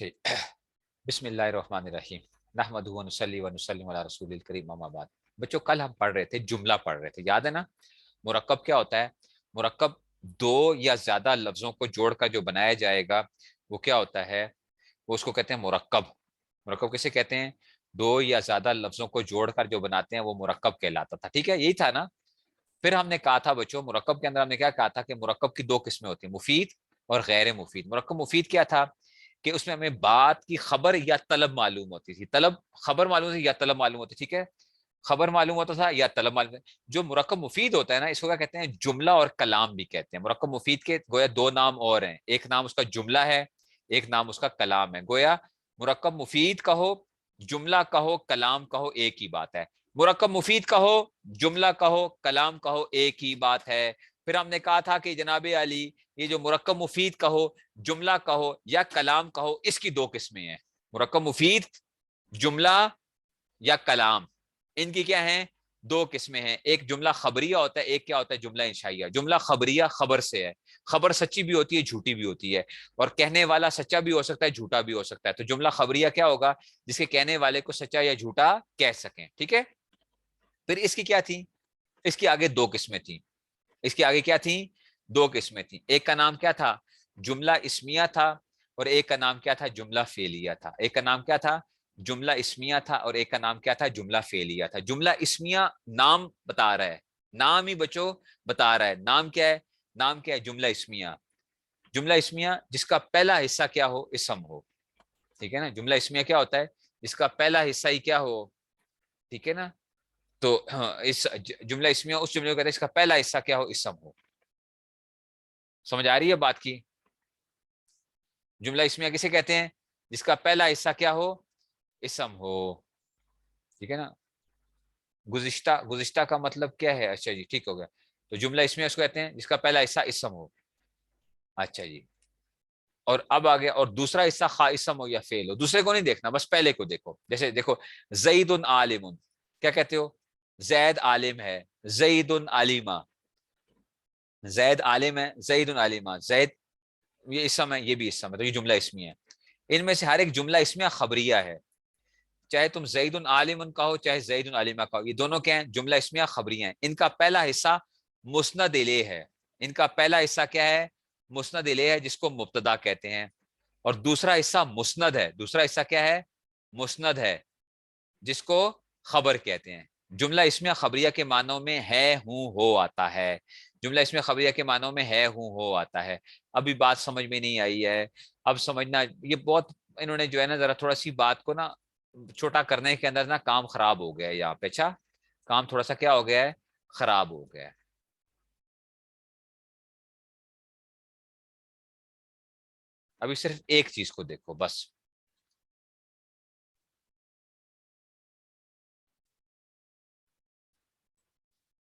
ٹھیک بسم اللہ الرحمن الرحیم نحمدہ ونصلی ونسلم علی رسول الکریم اما بعد. بچوں کل ہم پڑھ رہے تھے جملہ پڑھ رہے تھے، یاد ہے نا؟ مرکب کیا ہوتا ہے؟ مرکب دو یا زیادہ لفظوں کو جوڑ کر جو بنایا جائے گا وہ کیا ہوتا ہے؟ وہ اس کو کہتے ہیں مرکب. مرکب کسے کہتے ہیں؟ دو یا زیادہ لفظوں کو جوڑ کر جو بناتے ہیں وہ مرکب کہلاتا تھا. ٹھیک ہے، یہی تھا نا؟ پھر ہم نے کہا تھا بچوں مرکب کے اندر ہم نے کیا کہا تھا کہ مرکب کی دو قسمیں ہوتی ہیں، مفید اور غیر مفید. مرکب مفید کیا تھا کہ اس میں ہمیں بات کی خبر یا طلب معلوم ہوتی تھی. طلب خبر معلوم ہوتی یا طلب معلوم ہوتی. ٹھیک ہے، خبر معلوم ہوتا تھا یا طلب معلوم ہوتا. جو مرکب مفید ہوتا ہے نا اس کو کیا کہتے ہیں؟ جملہ اور کلام بھی کہتے ہیں. مرکب مفید کے گویا دو نام اور ہیں، ایک نام اس کا جملہ ہے، ایک نام اس کا کلام ہے. گویا مرکب مفید کہو، جملہ کہو، کلام کہو، ایک ہی بات ہے. مرکب مفید کہو، جملہ کہو، کلام کہو، ایک ہی بات ہے. پھر ہم نے کہا تھا کہ جناب علی یہ جو مرکب مفید کہو، جملہ کہو یا کلام کہو، اس کی دو قسمیں ہیں. مرکب مفید، جملہ یا کلام، ان کی کیا ہیں؟ دو قسمیں ہیں. ایک جملہ خبریہ ہوتا ہے، ایک کیا ہوتا ہے؟ جملہ انشائیہ. جملہ خبریہ خبر سے ہے، خبر سچی بھی ہوتی ہے جھوٹی بھی ہوتی ہے، اور کہنے والا سچا بھی ہو سکتا ہے جھوٹا بھی ہو سکتا ہے. تو جملہ خبریہ کیا ہوگا؟ جس کے کہنے والے کو سچا یا جھوٹا کہہ سکیں. ٹھیک ہے، پھر اس کی کیا تھی؟ اس کی آگے دو قسمیں تھیں. اس کی آگے کیا تھیں؟ دو قسمیں تھیں. ایک کا نام کیا تھا؟ جملہ اسمیہ تھا، اور ایک کا نام کیا تھا؟ جملہ فعلیہ تھا. ایک کا نام کیا تھا؟ جملہ اسمیہ تھا، اور ایک کا نام کیا تھا؟ جملہ فعلیہ تھا. جملہ اسمیہ نام بتا رہا ہے، نام ہی بچوں بتا رہا ہے. نام کیا ہے؟ نام کیا ہے؟ جملہ اسمیہ. جملہ اسمیہ جس کا پہلا حصہ کیا ہو؟ اسم ہو. ٹھیک ہے نا، جملہ اسمیہ کیا ہوتا ہے؟ جس کا پہلا حصہ ہی کیا ہو. ٹھیک ہے نا، تو اس جملہ اسمیہ اس جملے کو کہتے ہیں اس کا پہلا حصہ کیا ہو؟ اسم ہو. سمجھ آ رہی ہے بات کی؟ جملہ اسمیہ کسے کہتے ہیں؟ جس کا پہلا حصہ کیا ہو؟ اسم ہو. ٹھیک ہے نا، گزشتہ کا مطلب کیا ہے؟ اچھا جی ٹھیک ہو گیا. تو جملہ اسمیہ اس کو کہتے ہیں جس کا پہلا حصہ اسم ہو. اچھا جی، اور اب آگے اور دوسرا حصہ خواہ اسم ہو یا فعل ہو. دوسرے کو نہیں دیکھنا، بس پہلے کو دیکھو. جیسے دیکھو زید عالم، کیا کہتے ہو؟ زید عالم ہے، زید علیمہ. زید عالم ہے، زید علیمہ. زید یہ اسم ہے، یہ بھی اسم ہے، تو یہ جملہ اسمیہ ہے. ان میں سے ہر ایک جملہ اسمیہ خبریہ ہے. چاہے تم زید عالم کہو چاہے زید علیمہ کہو، یہ دونوں کیا ہیں؟ جملہ اسمیہ خبریہ ہیں. ان کا پہلا حصہ مسند الیہ ہے. ان کا پہلا حصہ کیا ہے؟ مسند الیہ ہے، جس کو مبتدا کہتے ہیں. اور دوسرا حصہ مسند ہے. دوسرا حصہ کیا ہے؟ مسند ہے، جس کو خبر کہتے ہیں. جملہ اسمیہ خبریہ کے معنوں میں ہے، ہوں، ہو آتا ہے. جملہ اسمیہ خبریہ کے معنوں میں ہے، ہوں، ہو آتا ہے. ابھی بات سمجھ میں نہیں آئی ہے؟ اب سمجھنا. یہ بہت انہوں نے جو ہے نا ذرا تھوڑا سی بات کو نا چھوٹا کرنے کے اندر نا کام خراب ہو گیا ہے یہاں پہ. اچھا، کام تھوڑا سا کیا ہو گیا ہے؟ خراب ہو گیا ہے. ابھی صرف ایک چیز کو دیکھو بس.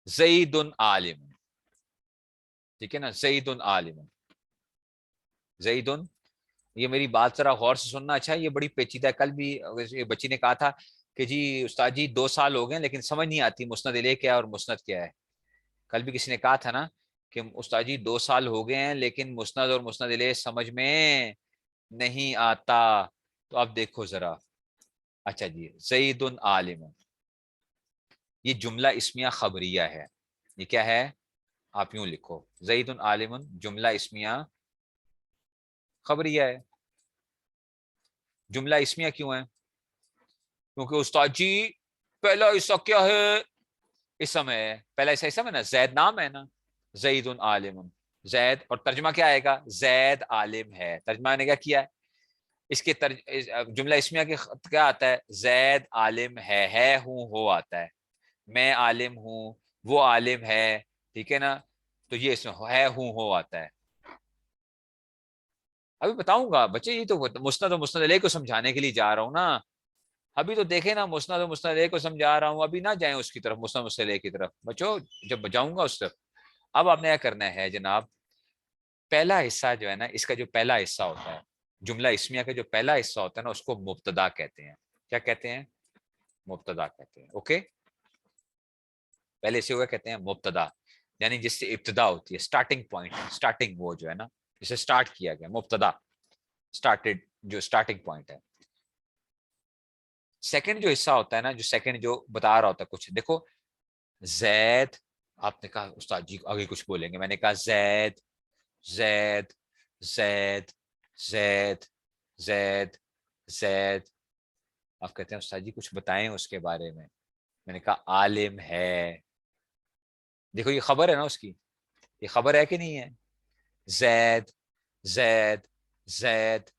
زید عالم. ٹھیک ہے نا، زید عالم. زید، یہ میری بات ذرا غور سے سننا. اچھا، یہ بڑی پیچیدہ ہے. کل بھی بچی نے کہا تھا کہ جی استاد جی 2 سال ہو گئے لیکن سمجھ نہیں آتی مسند الیہ کیا ہے اور مسند کیا ہے. کل بھی کسی نے کہا تھا نا کہ استاد جی 2 سال ہو گئے ہیں لیکن مسند اور مسند الیہ سمجھ میں نہیں آتا. تو اب دیکھو ذرا. اچھا جی، زید عالم یہ جملہ اسمیہ خبریہ ہے. یہ کیا ہے؟ آپ یوں لکھو، زید عالم جملہ اسمیہ خبریہ ہے. جملہ اسمیہ کیوں ہے؟ کیونکہ استاد جی پہلا حصہ کیا ہے؟ اسم ہے. پہلا حصہ اسم ہے نا، زید نام ہے نا. زید عالم، زید، اور ترجمہ کیا آئے گا؟ زید عالم ہے. ترجمہ نے کیا کیا ہے؟ اس کے جملہ اسمیہ کے کیا آتا ہے؟ زید عالم ہے، ہوں، ہو آتا ہے. میں عالم ہوں، وہ عالم ہے. ٹھیک ہے نا، تو یہ اس میں ہے، ہوں، ہو آتا ہے. ابھی بتاؤں گا بچے، یہ تو مسند و مسند الیہ کو سمجھانے کے لیے جا رہا ہوں نا. ابھی تو دیکھیں نا، مسند و مسند الیہ کو سمجھا رہا ہوں. ابھی نہ جائیں اس کی طرف، مسند مسند الیہ کی طرف بچوں. جب بجاؤں گا اس طرف. اب آپ نے کیا کرنا ہے جناب؟ پہلا حصہ جو ہے نا، اس کا جو پہلا حصہ ہوتا ہے جملہ اسمیہ کا، جو پہلا حصہ ہوتا ہے نا، اس کو مبتدا کہتے ہیں. کیا کہتے ہیں؟ مبتدا کہتے ہیں. اوکے، پہلے سے ہوا کہتے ہیں مبتدا، یعنی جس سے ابتدا ہوتی ہے، سٹارٹنگ پوائنٹ، سٹارٹنگ وہ جو ہے نا جسے سٹارٹ کیا گیا، مبتدا، سٹارٹڈ جو اسٹارٹنگ پوائنٹ ہے. سیکنڈ جو حصہ ہوتا ہے نا, جو سیکنڈ جو بتا رہا ہوتا ہے کچھ, دیکھو زید, آپ نے کہا استاد جی آگے کچھ بولیں گے, میں نے کہا زید زید زید زید زید زید, آپ کہتے ہیں استاد جی کچھ بتائیں اس کے بارے میں. میں نے کہا عالم ہے. دیکھو یہ خبر ہے نا اس کی, یہ خبر ہے کہ نہیں ہے؟ زید زید زید,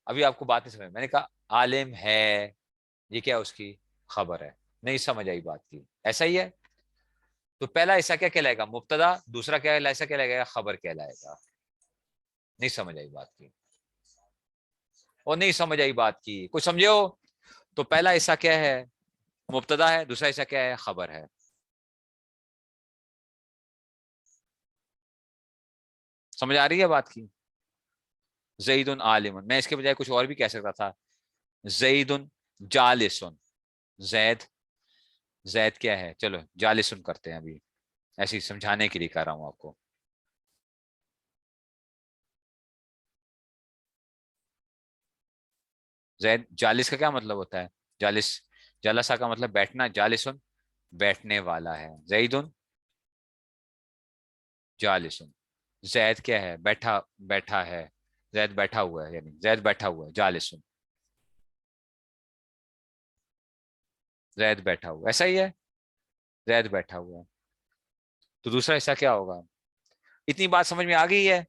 ابھی آپ کو بات نہیں سمجھ, میں نے کہا عالم ہے, یہ کیا اس کی خبر ہے. نہیں سمجھ آئی بات کی, ایسا ہی ہے. تو پہلا ایسا کیا کہلائے گا؟ مبتدا. دوسرا کیا ایسا کہلائے گا؟ خبر کہلائے گا. نہیں سمجھ آئی بات کی, اور نہیں سمجھ آئی بات کی, کچھ سمجھے ہو؟ تو پہلا ایسا کیا ہے؟ مبتدا ہے. دوسرا ایسا کیا ہے؟ خبر ہے. سمجھ آ رہی ہے بات کی؟ زید عالم, میں اس کے بجائے کچھ اور بھی کہہ سکتا تھا. زید جالسن, زید زید کیا ہے, چلو جالسن کرتے ہیں ابھی, ایسے ہی سمجھانے کے لیے کہہ رہا ہوں آپ کو. زید جالس کا کیا مطلب ہوتا ہے؟ جالس, جالسا کا مطلب بیٹھنا, جالسن بیٹھنے والا ہے. زیدن جالسن, زید کیا ہے؟ بیٹھا, بیٹھا ہے. زید بیٹھا ہوا ہے, یعنی زید بیٹھا ہوا ہے. جالسن زید بیٹھا ہوا, ایسا ہی ہے, زید بیٹھا ہوا ہے. تو دوسرا حصہ کیا ہوگا؟ اتنی بات سمجھ میں آ گئی ہے؟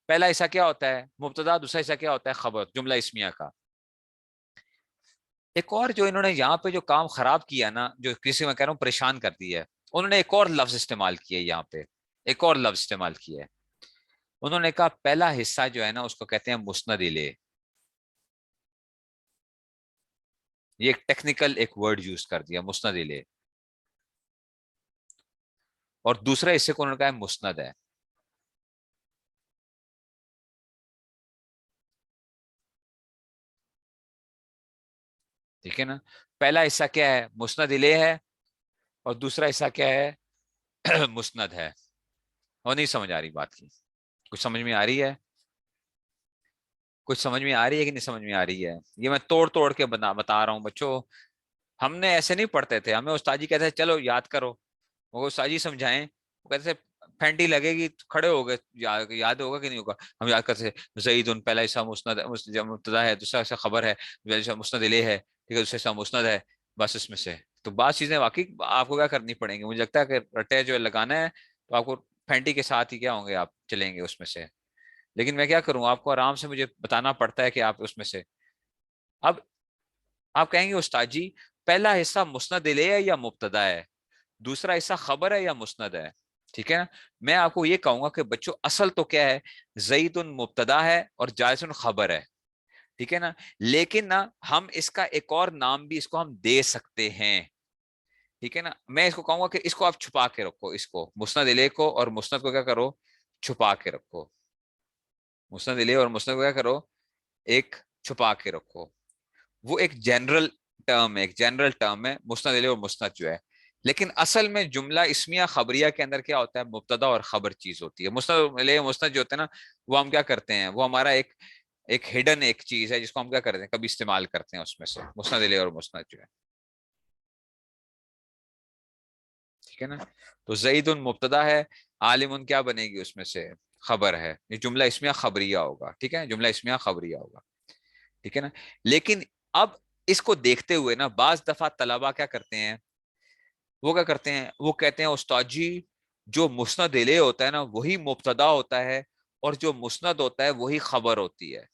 پہلا حصہ کیا ہوتا ہے؟ مبتدا. دوسرا حصہ کیا ہوتا ہے؟ خبر, جملہ اسمیہ کا. ایک اور جو انہوں نے یہاں پہ جو کام خراب کیا نا, جو کسی میں کہہ رہا ہوں پریشان کر دی ہے, انہوں نے ایک اور لفظ استعمال کیا ہے یہاں پہ, ایک اور لفظ استعمال کیا ہے. انہوں نے کہا پہلا حصہ جو ہے نا اس کو کہتے ہیں مسند الیہ. یہ ایک ٹیکنیکل ایک ورڈ یوز کر دیا, مسند الیہ. اور دوسرے حصے کو انہوں نے کہا ہے مسند ہے. ٹھیک ہے نا؟ پہلا حصہ کیا ہے؟ مسند الیہ ہے. اور دوسرا حصہ کیا ہے؟ مسند ہے. اور نہیں سمجھ آ رہی بات کی؟ کچھ سمجھ میں آ رہی ہے؟ کچھ سمجھ میں آ رہی ہے کہ نہیں سمجھ میں آ رہی ہے؟ یہ میں توڑ توڑ کے بتا رہا ہوں بچوں. ہم نے ایسے نہیں پڑھتے تھے, ہمیں استاد جی کہتے تھے چلو یاد کرو, وہ استاد جی سمجھائیں, وہ کہتے تھے پھینٹی لگے گی, کھڑے ہو گئے, یاد ہوگا کہ نہیں ہوگا. ہم یاد کرتے تھے زید پہلا حصہ مسند مبتدا ہے, دوسرا حصہ خبر ہے, مسند الیہ ہے, ٹھیک ہے, دوسرا حصہ مسند ہے. بس اس میں سے تو بعض چیزیں واقعی آپ کو کیا کرنی پڑیں گی, مجھے لگتا ہے کہ رٹے جو لگانا ہے تو آپ کو پھینٹی کے ساتھ ہی کیا ہوں گے, آپ چلیں گے اس میں سے. لیکن میں کیا کروں, آپ کو آرام سے مجھے بتانا پڑتا ہے کہ آپ اس میں سے. اب آپ کہیں گے استاد جی پہلا حصہ مسند الیہ ہے یا مبتدا ہے, دوسرا حصہ خبر ہے یا مسند ہے؟ ٹھیک ہے نا؟ میں آپ کو یہ کہوں گا کہ بچوں اصل تو کیا ہے, زید مبتدا ہے اور جالس خبر ہے. ٹھیک ہے نا؟ لیکن نا ہم اس کا ایک اور نام بھی اس کو ہم دے سکتے ہیں. ٹھیک ہے نا؟ میں اس کو کہوں گا کہ اس کو آپ چھپا کے رکھو, اس کو مسند الیہ کو اور مسند کو کیا کرو, چھپا کے رکھو. مسند الیہ اور مسند کو کیا کرو, ایک چھپا کے رکھو. وہ ایک جنرل ٹرم ہے, ایک جنرل ٹرم ہے مسند الیہ اور مسند جو ہے. لیکن اصل میں جملہ اسمیہ خبریہ کے اندر کیا ہوتا ہے, مبتدا اور خبر چیز ہوتی ہے. مسند الیہ مسند جو ہوتا ہے نا, وہ ہم کیا کرتے ہیں, وہ ہمارا ایک ایک ہڈن ایک چیز ہے جس کو ہم کیا کرتے ہیں, کبھی استعمال کرتے ہیں اس میں سے. مسند الیہ اور مسند جو ہے, ٹھیک ہے نا؟ تو زید مبتدا ہے, عالم کیا بنے گی اس میں سے, خبر ہے. یہ جملہ اسمیہ خبریہ ہوگا. ٹھیک ہے, جملہ اسمیہ خبریہ ہوگا. ٹھیک ہے نا؟ لیکن اب اس کو دیکھتے ہوئے نا بعض دفعہ طلبہ کیا کرتے ہیں, وہ کیا کرتے ہیں, وہ کہتے ہیں استاد جی جو مسند الیہ ہوتا ہے نا وہی مبتدا ہوتا ہے, اور جو مسند ہوتا ہے وہی خبر ہوتی ہے.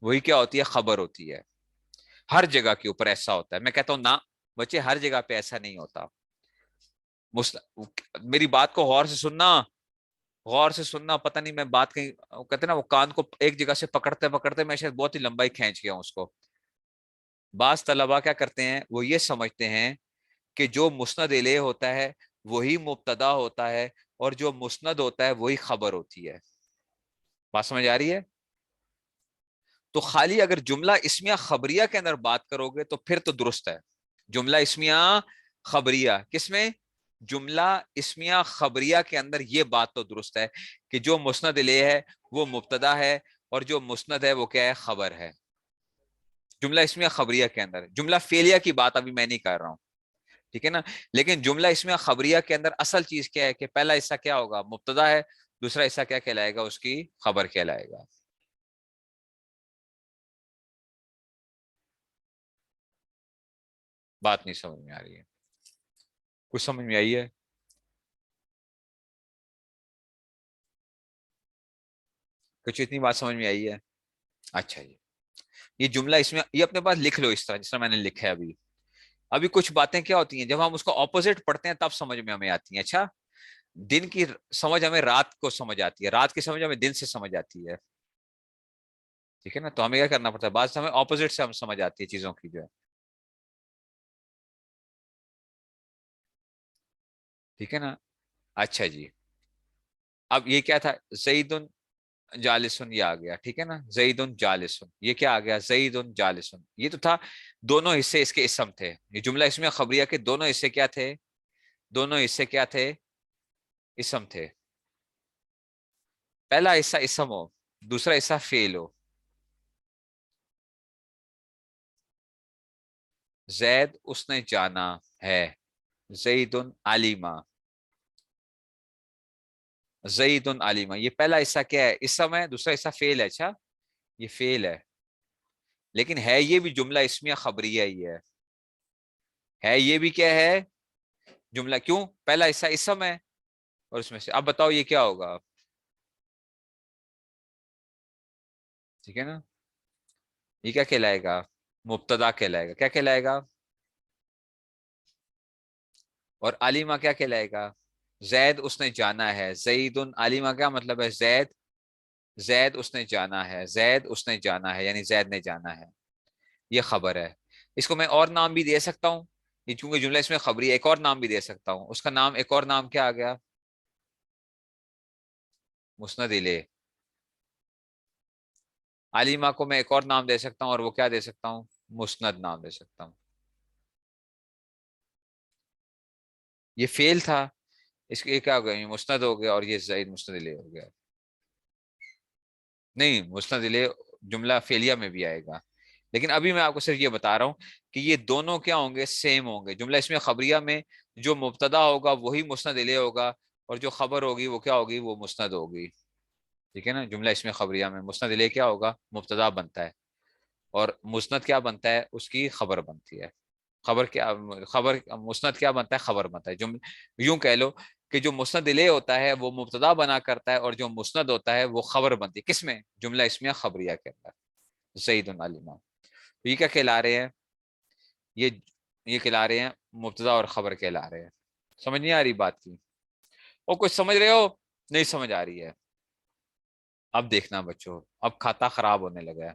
وہی کیا ہوتی ہے, خبر ہوتی ہے. ہر جگہ کے اوپر ایسا ہوتا ہے. میں کہتا ہوں نا بچے, ہر جگہ پہ ایسا نہیں ہوتا. میری بات کو غور سے سننا, غور سے سننا. پتہ نہیں میں بات کہیں, کہتے ہیں نا وہ کان کو ایک جگہ سے پکڑتے پکڑتے میں شاید بہت ہی لمبائی کھینچ گیا ہوں اس کو. بعض طلبہ کیا کرتے ہیں, وہ یہ سمجھتے ہیں کہ جو مسند الیہ ہوتا ہے وہی مبتدا ہوتا ہے, اور جو مسند ہوتا ہے وہی خبر ہوتی ہے. بات سمجھ آ رہی ہے؟ تو خالی اگر جملہ اسمیہ خبریہ کے اندر بات کرو گے تو پھر تو درست ہے. جملہ اسمیہ خبریہ کس میں, جملہ اسمیہ خبریہ کے اندر یہ بات تو درست ہے کہ جو مسند الیہ ہے وہ مبتدا ہے, اور جو مسند ہے وہ کیا ہے, خبر ہے. جملہ اسمیہ خبریہ کے اندر. جملہ فعلیہ کی بات ابھی میں نہیں کر رہا ہوں, ٹھیک ہے نا. لیکن جملہ اسمیہ خبریہ کے اندر اصل چیز کیا ہے کہ پہلا حصہ کیا ہوگا, مبتدا ہے, دوسرا حصہ کیا کہلائے گا, اس کی خبر کہلائے گا. بات نہیں سمجھ میں آ رہی ہے؟ کچھ سمجھ میں آئی ہے؟ کچھ اتنی بات سمجھ میں آئی ہے؟ اچھا جی. یہ جملہ اس میں یہ اپنے پاس لکھ لو اس طرح جس طرح میں نے لکھا ہے ابھی. ابھی کچھ باتیں کیا ہوتی ہیں, جب ہم اس کو اپوزٹ پڑھتے ہیں تب سمجھ میں ہمیں آتی ہیں. اچھا, دن کی سمجھ ہمیں رات کو سمجھ آتی ہے, رات کی سمجھ ہمیں دن سے سمجھ آتی ہے, ٹھیک ہے نا. تو ہمیں کیا کرنا پڑتا ہے, بعض ہمیں اپوزٹ سے ہم سمجھ آتی ہے چیزوں کی جو ہے, ٹھیک ہے نا. اچھا جی, اب یہ کیا تھا, زیدن جالسن, یہ آ گیا, ٹھیک ہے نا. زیدن جالسن, یہ کیا آ گیا, زیدن جالسن. یہ تو تھا, دونوں حصے اس کے اسم تھے. یہ جملہ اس میں خبریہ کے دونوں حصے کیا تھے, دونوں حصے کیا تھے, اسم تھے. پہلا حصہ اسم ہو, دوسرا حصہ فعل ہو. زید اس نے جانا ہے, زیدن علیما, زیدن علیما. یہ پہلا حصہ کیا ہے, اسم ہے, دوسرا حصہ فعل ہے. اچھا, یہ فعل ہے, لیکن ہے یہ بھی جملہ اسمیہ خبریہ ہی ہے یہ بھی کیا ہے, جملہ. کیوں, پہلا حصہ اسم ہے, اور اس میں سے اب بتاؤ یہ کیا ہوگا, ٹھیک ہے نا. یہ کیا کہلائے گا, مبتدا کہلائے گا. کیا کہلائے گا, اور علیمہ کیا کہلائے گا, زید اس نے جانا ہے. زید علیمہ کیا مطلب ہے, زید, زید اس نے جانا ہے, زید اس نے جانا ہے, یعنی زید نے جانا ہے. یہ خبر ہے. اس کو میں اور نام بھی دے سکتا ہوں, یہ چونکہ جملہ اس میں خبری ہے, ایک اور نام بھی دے سکتا ہوں. اس کا نام, ایک اور نام کیا آ گیا, مسند الیہ. علیمہ کو میں ایک اور نام دے سکتا ہوں, اور وہ کیا دے سکتا ہوں, مسند نام دے سکتا ہوں. یہ فیل تھا, اس کے کیا ہو گیا, یہ مسند ہو گیا, اور یہ زید مسند الیہ ہو گیا. نہیں, مسند الیہ جملہ فعلیہ میں بھی آئے گا, لیکن ابھی میں آپ کو صرف یہ بتا رہا ہوں کہ یہ دونوں کیا ہوں گے, سیم ہوں گے. جملہ اس میں خبریہ میں جو مبتدا ہوگا وہی مسند الیہ ہوگا, اور جو خبر ہوگی وہ کیا ہوگی, وہ مسند ہوگی, ٹھیک ہے نا. جملہ اس میں خبریہ میں مسند الیہ کیا ہوگا, مبتدا بنتا ہے, اور مسند کیا بنتا ہے, اس کی خبر بنتی ہے. خبر کیا, خبر مسند کیا بنتا ہے, خبر بنتا ہے. یوں کہہ لو کہ جو مسند الیہ ہوتا ہے وہ مبتدا بنا کرتا ہے, اور جو مسند ہوتا ہے وہ خبر بنتی ہے. کس میں, جملہ اسمیہ خبریہ کے اندر. زید علیمہ, یہ کیا کہلا رہے ہیں, یہ یہ کہلا رہے ہیں مبتدا اور خبر کہلا رہے ہیں. سمجھ نہیں آ رہی بات کی, اور کچھ سمجھ رہے ہو, نہیں سمجھ آ رہی ہے؟ اب دیکھنا بچوں, اب کھاتا خراب ہونے لگا ہے.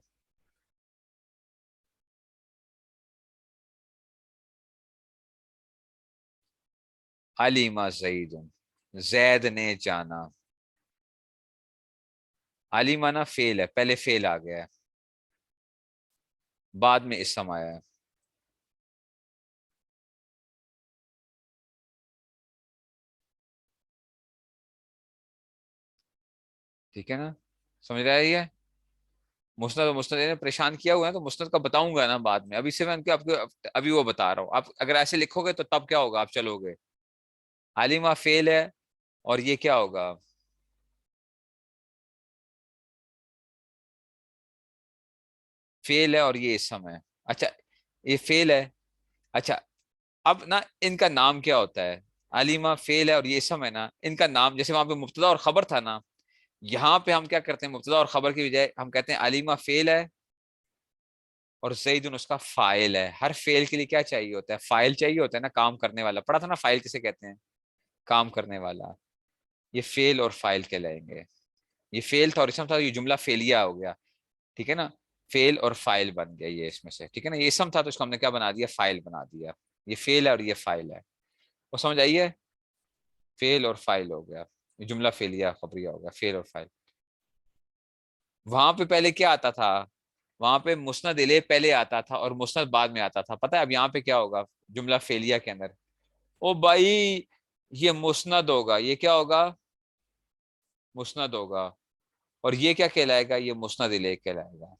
علیمہ زید, زید نے جانا. علیمہ نا فیل ہے, پہلے فیل آ گیا ہے, بعد میں اسم آیا ہے. ٹھیک ہے نا, سمجھ رہی ہے. مسند و مسند نے پریشان کیا ہوا ہے, تو مسند کا بتاؤں گا نا بعد میں. ابھی سے میں آپ کو ابھی وہ بتا رہا ہوں. آپ اگر ایسے لکھو گے تو تب کیا ہوگا, آپ چلو گے. علیمہ فیل ہے, اور یہ کیا ہوگا, فیل ہے, اور یہ اسم ہے. اچھا, یہ فیل ہے. اچھا, اب نا ان کا نام کیا ہوتا ہے, علیمہ فیل ہے اور یہ اسم ہے نا, ان کا نام جیسے وہاں پہ مبتدا اور خبر تھا نا, یہاں پہ ہم کیا کرتے ہیں, مبتدا اور خبر کی بجائے ہم کہتے ہیں علیمہ فیل ہے, اور زیدن اس کا فائل ہے. ہر فیل کے لیے کیا چاہیے ہوتا ہے, فائل چاہیے ہوتا ہے نا, کام کرنے والا. پڑھا تھا نا فائل کسے کہتے ہیں, کام کرنے والا. یہ فیل اور فائل کہلائیں گے. یہ فیل تھا اور اسم تھا, یہ جملہ فیلیا ہو گیا, ٹھیک ہے نا. فیل اور فائل بن گیا یہ اس میں سے, ٹھیک ہے نا. یہ اسم تھا تو اس کو ہم نے کیا بنا دیا, فائل بنا دیا. یہ فیل ہے اور یہ فائل ہے, وہ سمجھ آئیے. فیل اور فائل ہو گیا, یہ جملہ فیلیا خبریہ ہو گیا, فیل اور فائل. وہاں پہ پہلے کیا آتا تھا, وہاں پہ مسند الیہ پہلے آتا تھا اور مسند بعد میں آتا تھا. پتہ ہے اب یہاں پہ کیا ہوگا, جملہ فعلیہ کے اندر, او بھائی یہ مسند ہوگا, یہ کیا ہوگا, مسند ہوگا, اور یہ کیا کہلائے گا, یہ مسند الیہ کہلائے گا.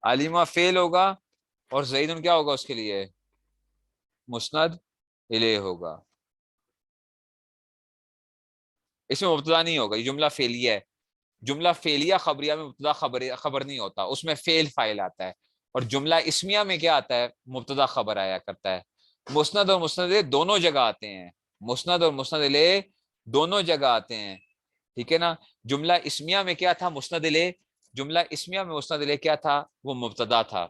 علیمہ فیل ہوگا اور زیدن کیا ہوگا اس کے لیے؟ مسند الیہ ہوگا. اس میں مبتدا نہیں ہوگا، یہ جملہ فعلیہ ہے. جملہ فعلیہ خبریہ میں مبتدا خبر نہیں ہوتا، اس میں فعل فاعل آتا ہے. اور جملہ اسمیہ میں کیا آتا ہے؟ مبتدا خبر آیا کرتا ہے. مسند اور مسند الیہ دونوں جگہ آتے ہیں. مسند اور مسند الیہ دونوں جگہ آتے ہیں. ٹھیک ہے نا. جملہ اسمیہ میں کیا تھا؟ مسند الیہ. جملہ اسمیہ میں مسند الیہ کیا تھا؟ وہ مبتدا تھا.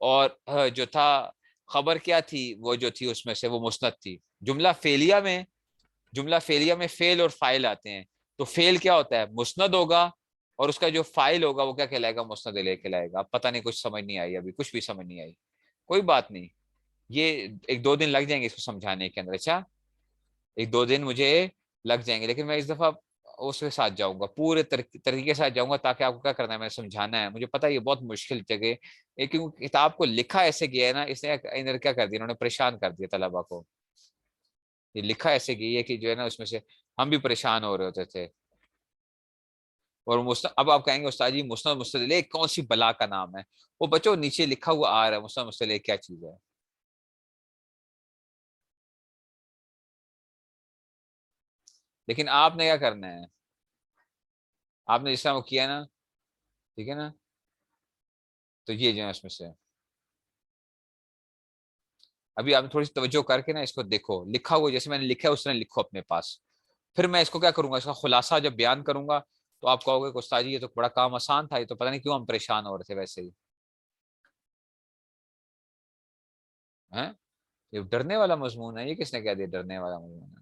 اور جو تھا خبر کیا تھی؟ وہ جو تھی اس میں سے وہ مسند تھی. جملہ فعلیہ میں فعل اور فاعل آتے ہیں. تو فعل کیا ہوتا ہے؟ مسند ہوگا، اور اس کا جو فاعل ہوگا وہ کیا کہلائے گا؟ مسند الیہ کہلائے گا. پتہ نہیں کچھ سمجھ نہیں آئی ابھی، کچھ بھی سمجھ نہیں آئی. کوئی بات نہیں، یہ 1-2 دن لگ جائیں گے اس کو سمجھانے کے اندر. اچھا 1-2 دن مجھے لگ جائیں گے، لیکن میں اس دفعہ اس کے ساتھ جاؤں گا، پورے طریقے کے ساتھ جاؤں گا، تاکہ آپ کو کیا کرنا ہے، میں سمجھانا ہے. مجھے پتا ہے یہ بہت مشکل جگہ ہے، کیونکہ کتاب کو لکھا ایسے گیا ہے نا، اس نے اندر کیا کر دیا، انہوں نے پریشان کر دیا طلبا کو. یہ لکھا ایسے گئی ہے کہ جو ہے نا اس میں سے ہم بھی پریشان ہو رہے ہوتے تھے. اور اب آپ کہیں گے استاد جی مسند مستدل کون سی بلا کا نام ہے؟ وہ بچوں نیچے لکھا ہوا آ رہا ہے، مسند مستدل کیا چیز ہے. لیکن آپ نے کیا کرنا ہے، آپ نے جس طرح وہ کیا نا، ٹھیک ہے نا، تو یہ جو ہے اس میں سے ابھی آپ تھوڑی سی توجہ کر کے نا اس کو دیکھو، لکھا ہوا جیسے میں نے لکھا ہے اس طرح لکھو اپنے پاس. پھر میں اس کو کیا کروں گا، اس کا خلاصہ جب بیان کروں گا تو آپ کہو گے کہ استاد جی یہ تو بڑا کام آسان تھا، یہ تو پتہ نہیں کیوں ہم پریشان ہو رہے تھے ویسے ہی. ہیں یہ ڈرنے والا مضمون ہے؟ یہ کس نے کہہ دیا ڈرنے والا مضمون ہے؟